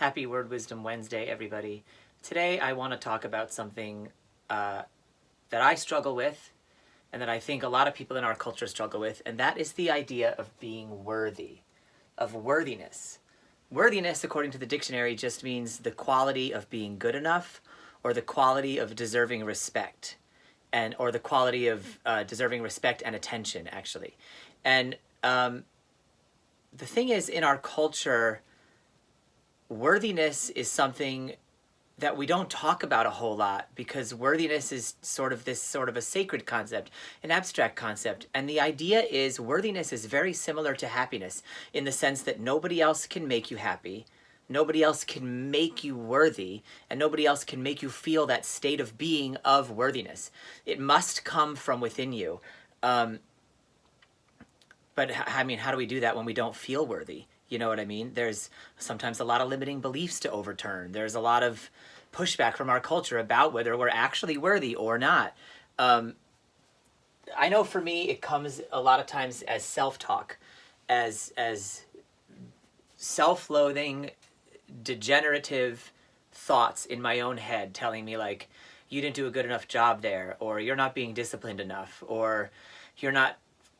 Happy Word Wisdom Wednesday, everybody. Today I want to talk about something that I struggle with and that I think a lot of people in our culture struggle with, and that is the idea of being worthy, of worthiness. Worthiness, according to the dictionary, just means the quality of being good enough or the quality of deserving respect, or the quality of deserving respect and attention, actually. And the thing is, in our culture, worthiness is something that we don't talk about a whole lot because worthiness is sort of a sacred concept, an abstract concept. And the idea is worthiness is very similar to happiness in the sense that nobody else can make you happy, nobody else can make you worthy, and nobody else can make you feel that state of being of worthiness. It must come from within you. But I mean, how do we do that when we don't feel worthy? You know what I mean? There's sometimes a lot of limiting beliefs to overturn. There's a lot of pushback from our culture about whether we're actually worthy or not. I know for me, it comes a lot of times as self-talk, as self-loathing, degenerative thoughts in my own head telling me like, you didn't do a good enough job there, or you're not being disciplined enough, or you're not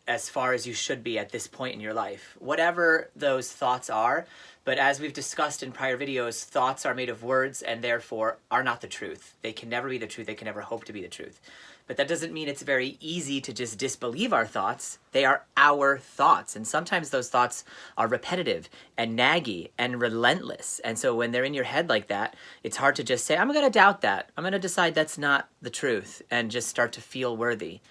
as far as you should be at this point in your life. Whatever those thoughts are, but as we've discussed in prior videos, thoughts are made of words and therefore are not the truth. They can never be the truth. They can never hope to be the truth. But that doesn't mean it's very easy to just disbelieve our thoughts. They are our thoughts. And sometimes those thoughts are repetitive and naggy and relentless. And so when they're in your head like that, it's hard to just say, I'm going to doubt that. I'm going to decide that's not the truth and just start to feel worthy.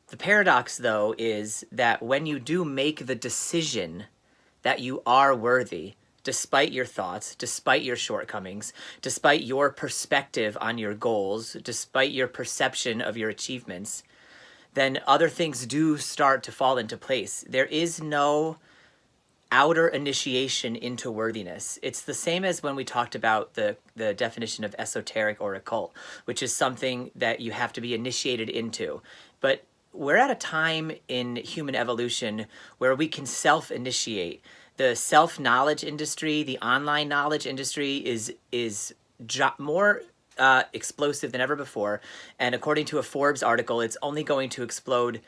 The paradox, though, is that when you do make the decision that you are worthy, despite your thoughts, despite your shortcomings, despite your perspective on your goals, despite your perception of your achievements, then other things do start to fall into place. There is no outer initiation into worthiness. It's the same as when we talked about the definition of esoteric or occult, which is something that you have to be initiated into. But we're at a time in human evolution where we can self-initiate. The self-knowledge industry, the online knowledge industry is more explosive than ever before. And according to a Forbes article, it's only going to explode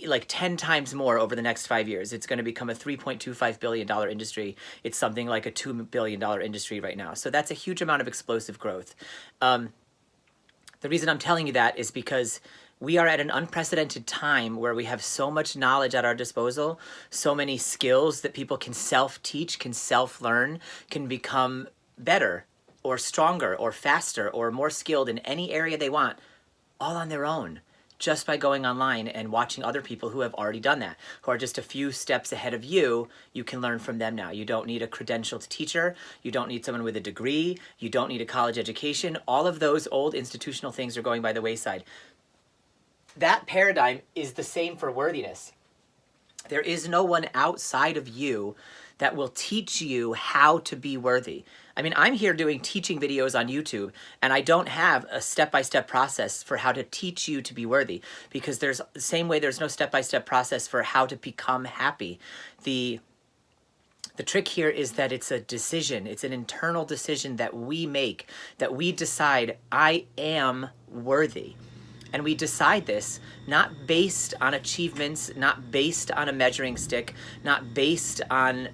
like 10 times more over the next 5 years. It's going to become a $3.25 billion industry. It's something like a $2 billion industry right now. So that's a huge amount of explosive growth. The reason I'm telling you that is because we are at an unprecedented time where we have so much knowledge at our disposal, so many skills that people can self-teach, can self-learn, can become better or stronger or faster or more skilled in any area they want, all on their own, just by going online and watching other people who have already done that, who are just a few steps ahead of you. You can learn from them now. You don't need a credentialed teacher. You don't need someone with a degree. You don't need a college education. All of those old institutional things are going by the wayside. That paradigm is the same for worthiness. There is no one outside of you that will teach you how to be worthy. I mean, I'm here doing teaching videos on YouTube, and I don't have a step-by-step process for how to teach you to be worthy, because there's the same way there's no step-by-step process for how to become happy. The trick here is that it's a decision. It's an internal decision that we make, that we decide, I am worthy. And we decide this not based on achievements, not based on a measuring stick, not based on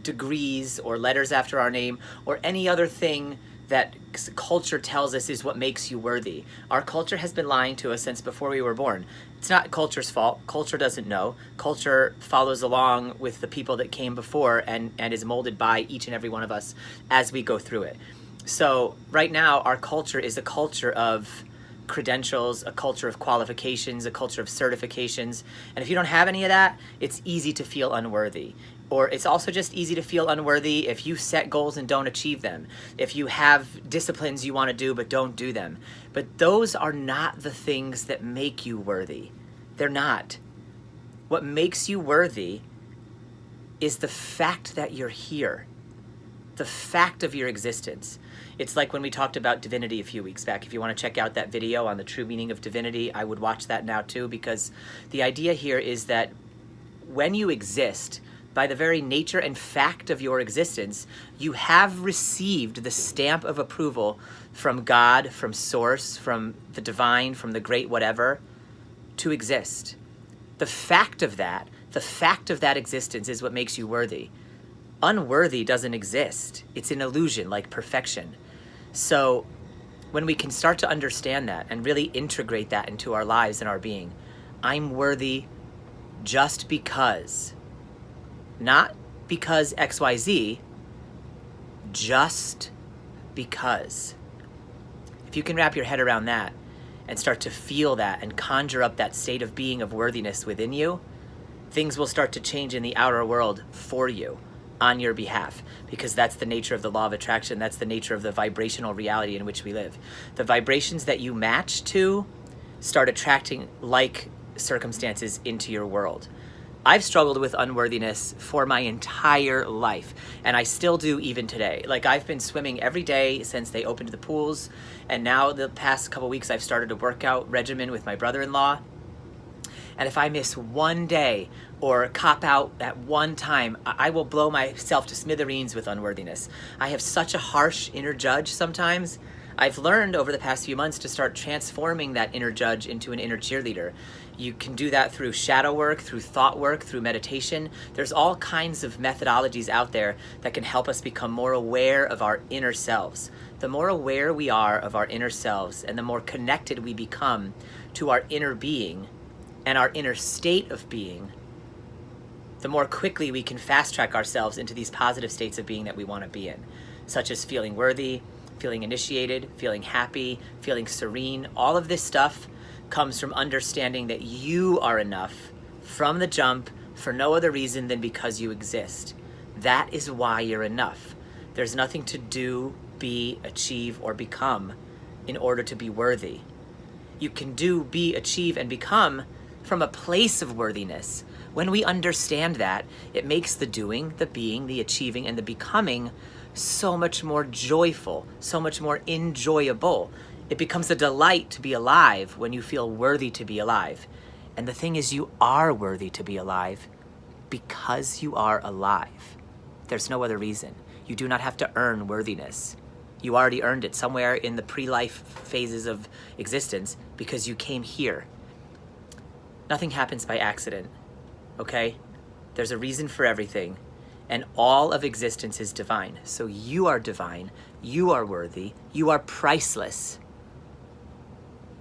degrees or letters after our name or any other thing that culture tells us is what makes you worthy. Our culture has been lying to us since before we were born. It's not culture's fault. Culture doesn't know. Culture follows along with the people that came before and is molded by each and every one of us as we go through it. So right now, our culture is a culture of credentials, a culture of qualifications, a culture of certifications. And if you don't have any of that, it's easy to feel unworthy. Or it's also just easy to feel unworthy if you set goals and don't achieve them. If you have disciplines you want to do but don't do them. But those are not the things that make you worthy. They're not. What makes you worthy is the fact that you're here. The fact of your existence. It's like when we talked about divinity a few weeks back. If you want to check out that video on the true meaning of divinity, I would watch that now too, because the idea here is that when you exist, by the very nature and fact of your existence, you have received the stamp of approval from God, from Source, from the divine, from the great whatever, to exist. The fact of that existence is what makes you worthy. Unworthy doesn't exist. It's an illusion, like perfection. So when we can start to understand that and really integrate that into our lives and our being, I'm worthy just because. Not because XYZ, just because. If you can wrap your head around that and start to feel that and conjure up that state of being of worthiness within you, things will start to change in the outer world for you, on your behalf, because that's the nature of the law of attraction. That's the nature of the vibrational reality in which we live. The vibrations that you match to start attracting like circumstances into your world. I've struggled with unworthiness for my entire life, and I still do even today. Like, I've been swimming every day since they opened the pools, and now the past couple weeks I've started a workout regimen with my brother-in-law. And if I miss one day or cop out at one time, I will blow myself to smithereens with unworthiness. I have such a harsh inner judge sometimes. I've learned over the past few months to start transforming that inner judge into an inner cheerleader. You can do that through shadow work, through thought work, through meditation. There's all kinds of methodologies out there that can help us become more aware of our inner selves. The more aware we are of our inner selves and the more connected we become to our inner being and our inner state of being, the more quickly we can fast track ourselves into these positive states of being that we want to be in, such as feeling worthy, feeling initiated, feeling happy, feeling serene. All of this stuff comes from understanding that you are enough from the jump for no other reason than because you exist. That is why you're enough. There's nothing to do, be, achieve, or become in order to be worthy. You can do, be, achieve, and become from a place of worthiness. When we understand that, it makes the doing, the being, the achieving, and the becoming so much more joyful, so much more enjoyable. It becomes a delight to be alive when you feel worthy to be alive. And the thing is, you are worthy to be alive because you are alive. There's no other reason. You do not have to earn worthiness. You already earned it somewhere in the pre-life phases of existence because you came here. Nothing happens by accident, okay? There's a reason for everything, and all of existence is divine. So you are divine, you are worthy, you are priceless.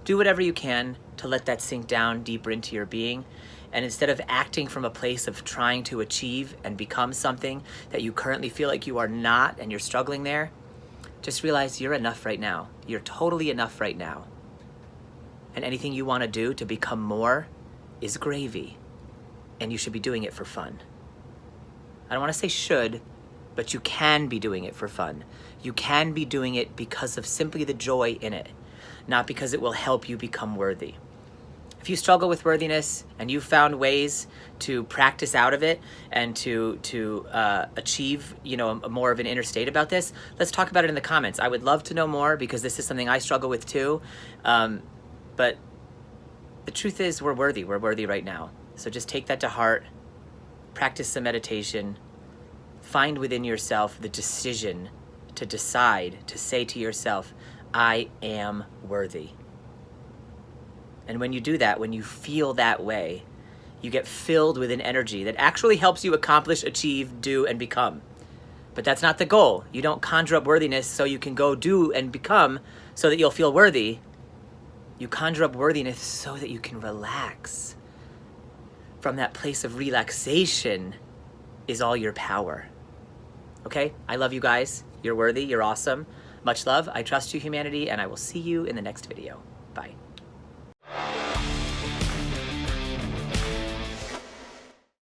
Do whatever you can to let that sink down deeper into your being, and instead of acting from a place of trying to achieve and become something that you currently feel like you are not and you're struggling there, just realize you're enough right now. You're totally enough right now. And anything you want to do to become more is gravy, and you should be doing it for fun. I don't want to say should, but you can be doing it for fun. You can be doing it because of simply the joy in it, not because it will help you become worthy. If you struggle with worthiness and you found ways to practice out of it and to achieve, more of an inner state about this, let's talk about it in the comments. I would love to know more because this is something I struggle with too. But the truth is, we're worthy. We're worthy right now. So just take that to heart. Practice some meditation. Find within yourself the decision to decide to say to yourself, I am worthy. And when you do that, when you feel that way, you get filled with an energy that actually helps you accomplish, achieve, do, and become. But that's not the goal. You don't conjure up worthiness so you can go do and become so that you'll feel worthy. You conjure up worthiness so that you can relax. From that place of relaxation is all your power. Okay? I love you guys. You're worthy. You're awesome. Much love. I trust you, humanity, and I will see you in the next video. Bye.